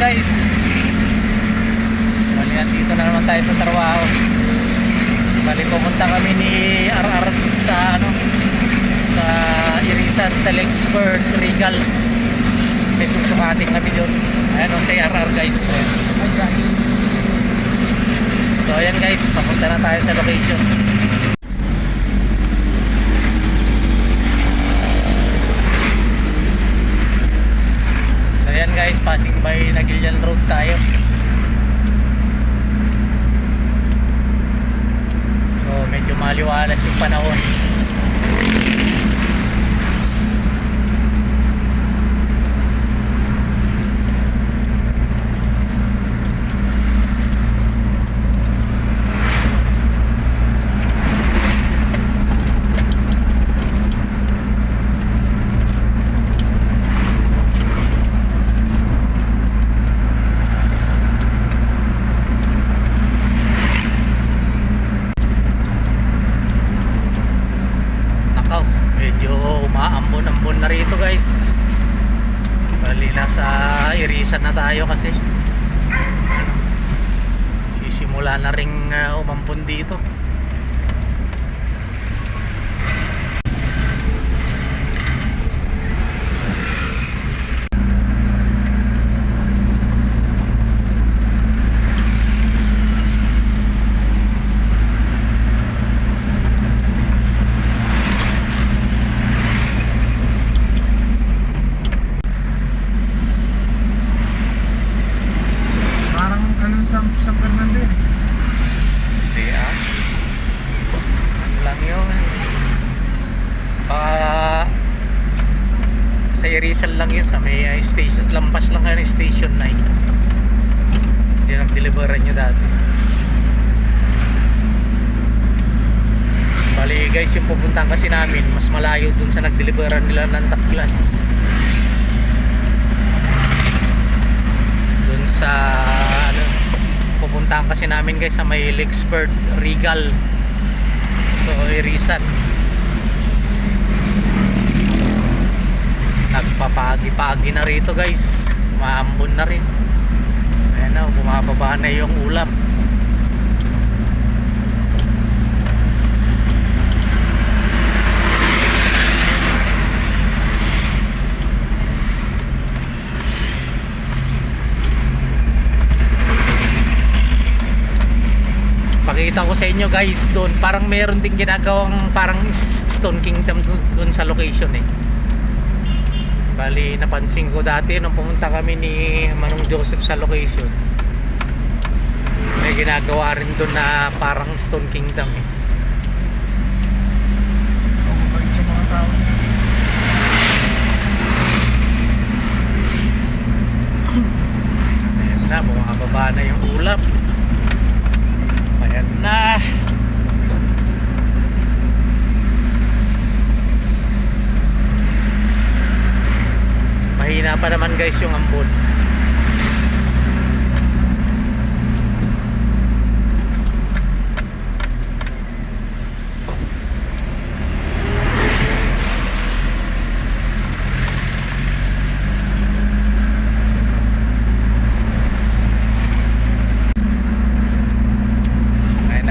guys. Bali, nandito na naman tayo sa trabaho. Bali, pumunta kami ni RR sa sa Irisan, sa Lexford Regal. May susukatin kami doon. Ayan o, si RR guys. Hi guys. So ayan guys, papunta na tayo sa location. So ayan guys, passing by Nagilian Road tayo. So medyo maliwalas yung panahon. Umaambon na rito guys. Bali, nasa Irisan na tayo kasi sisimula na ring umambon dito. San Fernando yun. Hindi ano lang yun. Sa Irisan lang yun, sa may station. Lampas lang kayo ng station 9. Hindi nag-deliveran nyo dati. Bali guys, yung pupuntahan kasi namin mas malayo dun sa nag-deliveran nila ng Taklas. Dun sa pupuntahan kasi namin guys sa may Lexford Regal. So Irisan, nagpapagi-pagi na rito guys, maambon na rin. Ayan na, bumababa na yung ulap. Pakita ko sa inyo guys, doon parang meron din ginagawang parang Stone Kingdom doon sa location eh. Bali, napansin ko dati nung pumunta kami ni Manong Joseph sa location, may ginagawa rin doon na parang Stone Kingdom eh. Balik sa mga tao. Ayan na, bumababa na yung ulap. Ayan na. Mahina pa naman guys yung ambon.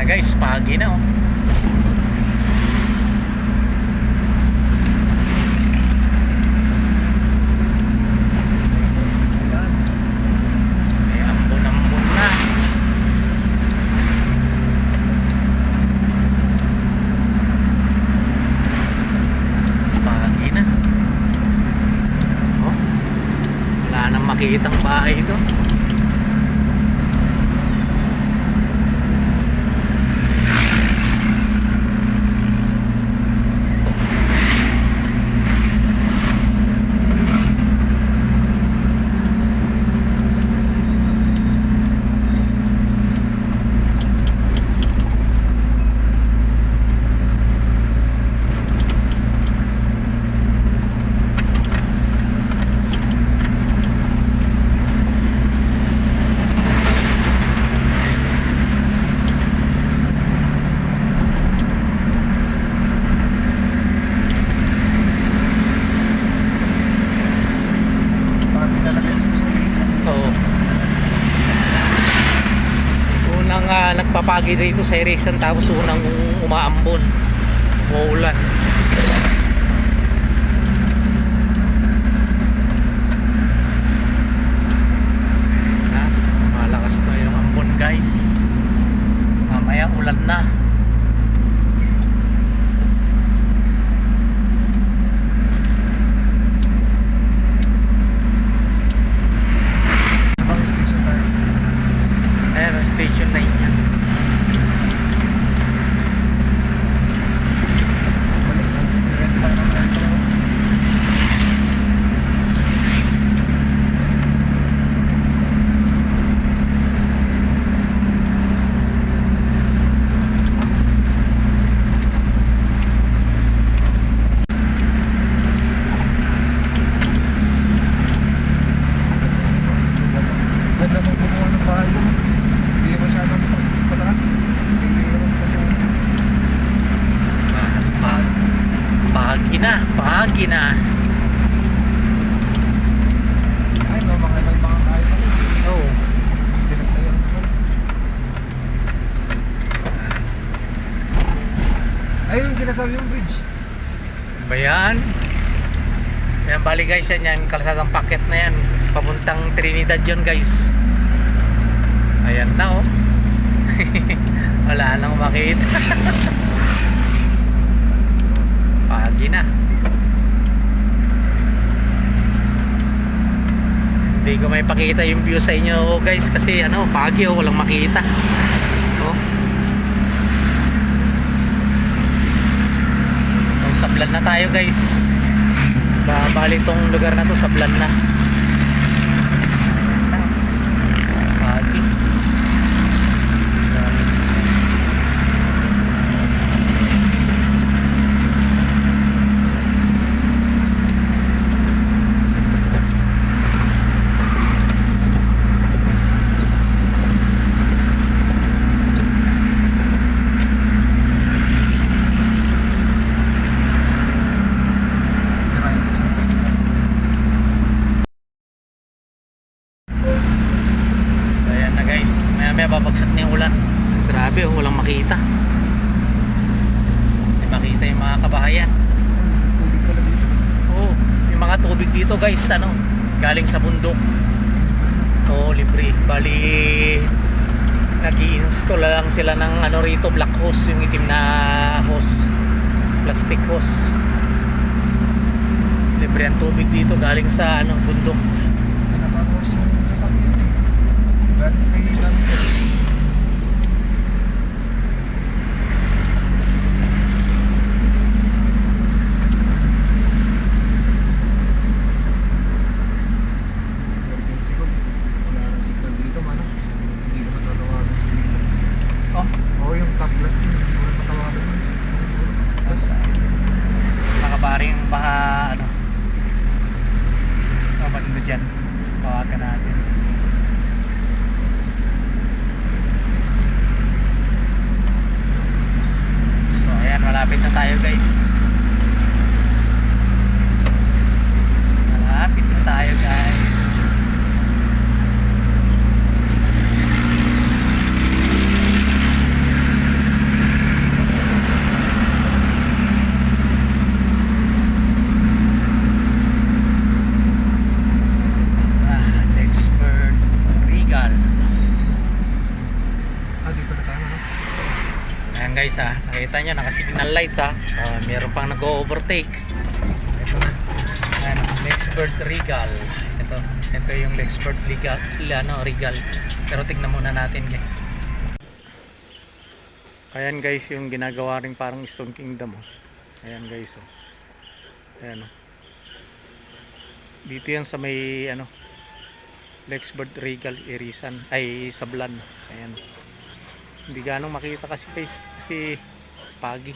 Guys, pagi na oh. May ambon na. Pagi na. Oh, wala nang makitang bahay ito. pagi dito sa Irisan, tapos unang umaambon, umuulan. Na, malakas na yung ambon guys, mamaya ulan na. Bang station tayo. Ayan, station 9 yan. Balik na. Rent tayo ng rent. Ganda mong gumawa ng bahay mo. Hindi masyadong pataas. Hindi naman masyadong. Pagi na. Ay, no, mga kaya pa rin. Oh, Pinagtayan ko. Ayun yung sinasabi yung bridge. ba yan? Yan, bali guys, yan kalsadang packet na yan, papuntang Trinidad yun guys. Ayan na oh. Wala nang makita. Pagi na. Hindi ko may pakita yung view sa inyo guys, kasi ano, pagi oh, walang makita. Oh. Oh, sablan na tayo guys. Bali tong lugar na to, sablan na. Pagi. So ayan na guys, maya babagsak na yung ulan. Grabe oh, walang makita. Hindi makita yung mga kabahayan. Tubig pala dito. Oo, yung mga tubig dito guys, ano, galing sa bundok. Oo, libre. Bali, nag-i-install lang sila ng ano rito, black hose, yung itim na hose, plastic hose. Libre ang tubig dito, galing sa ano, bundok. Napapos yung sasakyan. Galing kay Dante. Emergency ko. Wala nang signal dito, man. Hindi ko matatawagan siya dito. Oh, Oo, yung top glass din, hindi ko na matawagan yun. Plus, nakabaring baka ano, mabanda dyan, bawagan natin. So ayan, malapit na tayo guys, malapit na tayo guys. Expert Regal. dito na tayo, ano? Ayan guys ha, nakita nyo, naka-signal lights ha. Meron pang nag-overtake. Ito na. Ayan, Expert Regal. Ito yung Expert Regal, Regal. Pero tignan muna natin eh. Ayan guys, yung ginagawa rin parang Stone Kingdom oh. Ayan guys oh. Ayan oh. Dito yan sa may ano, Lexbird Regal Irisan ay Sablan. Ayan. Hindi ganong makita kasi guys, kasi pagi.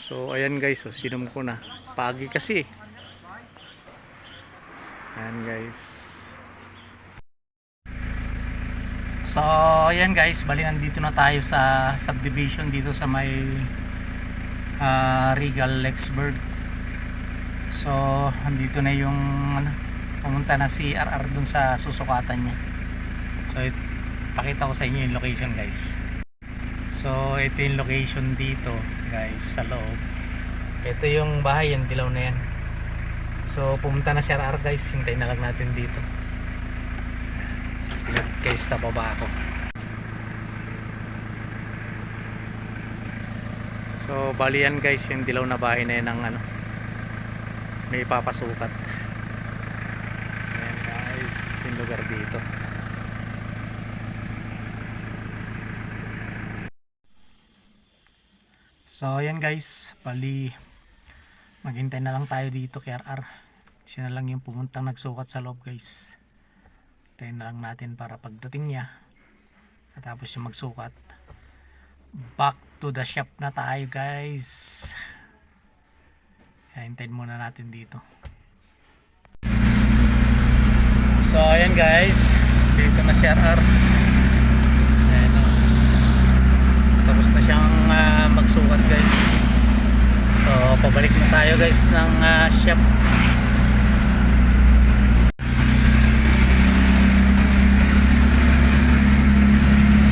So ayan guys, so sinum ko na. Pagi kasi. Ayan guys. So ayan guys, bali nandito na tayo sa subdivision dito sa may Regal Lexbird. So andito na yung ano, pumunta na si RR dun sa susukatan niya. So pakita ko sa inyo yung location guys. So ito yung location dito guys sa loob. Ito yung bahay, yung dilaw na yan. So pumunta na si RR guys, hintayin na lang natin dito. Guys, tababa ako. So bali yan guys, yung dilaw na bahay na yan ng ano, may papasukat. Ayan guys, yung lugar dito. So ayan guys, bali maghintay na lang tayo dito kay RR. Siya na lang yung pumuntang nagsukat sa loob guys. Hintayin na lang natin para pagdating niya, katapos yung magsukat, back to the shop na tayo guys. Kaya hintayin muna natin dito. So ayan guys, dito na si RR. Ayan, tapos na siyang magsukat guys. So pabalik na tayo guys ng shop.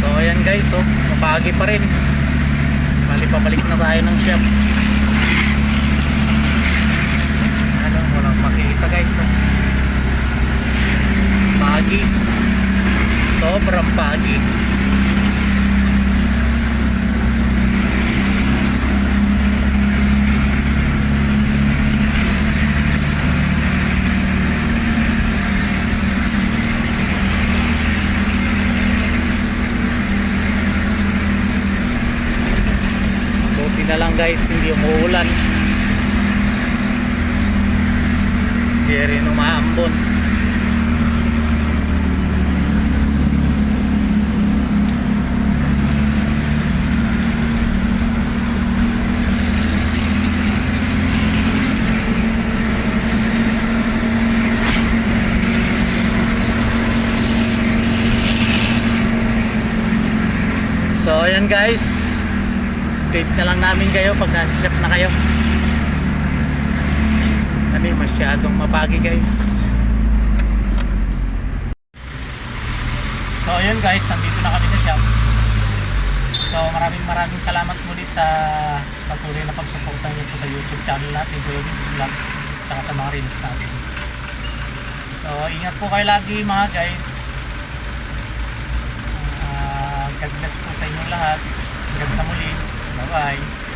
So ayan guys, oh, mapagi pa rin. Bali pabalik na tayo ng shop. Ano, walang makikita guys, oh. Pagi, sobrang pagi. Buti na lang guys, hindi umuulan, hindi rin umaambon. So ayan guys, update na lang namin kayo pag nasa shop na kayo. Kami masyadong mapagi guys. So ayan guys, nandito na kami sa shop. So maraming salamat muli sa patuloy na pagsuporta niyo po sa YouTube channel natin, Kuya Vince Vlog, tsaka sa mga reels natin. So ingat po kayo lagi mga guys. God bless po sa inyong lahat. Hanggang sa muli. Bye bye.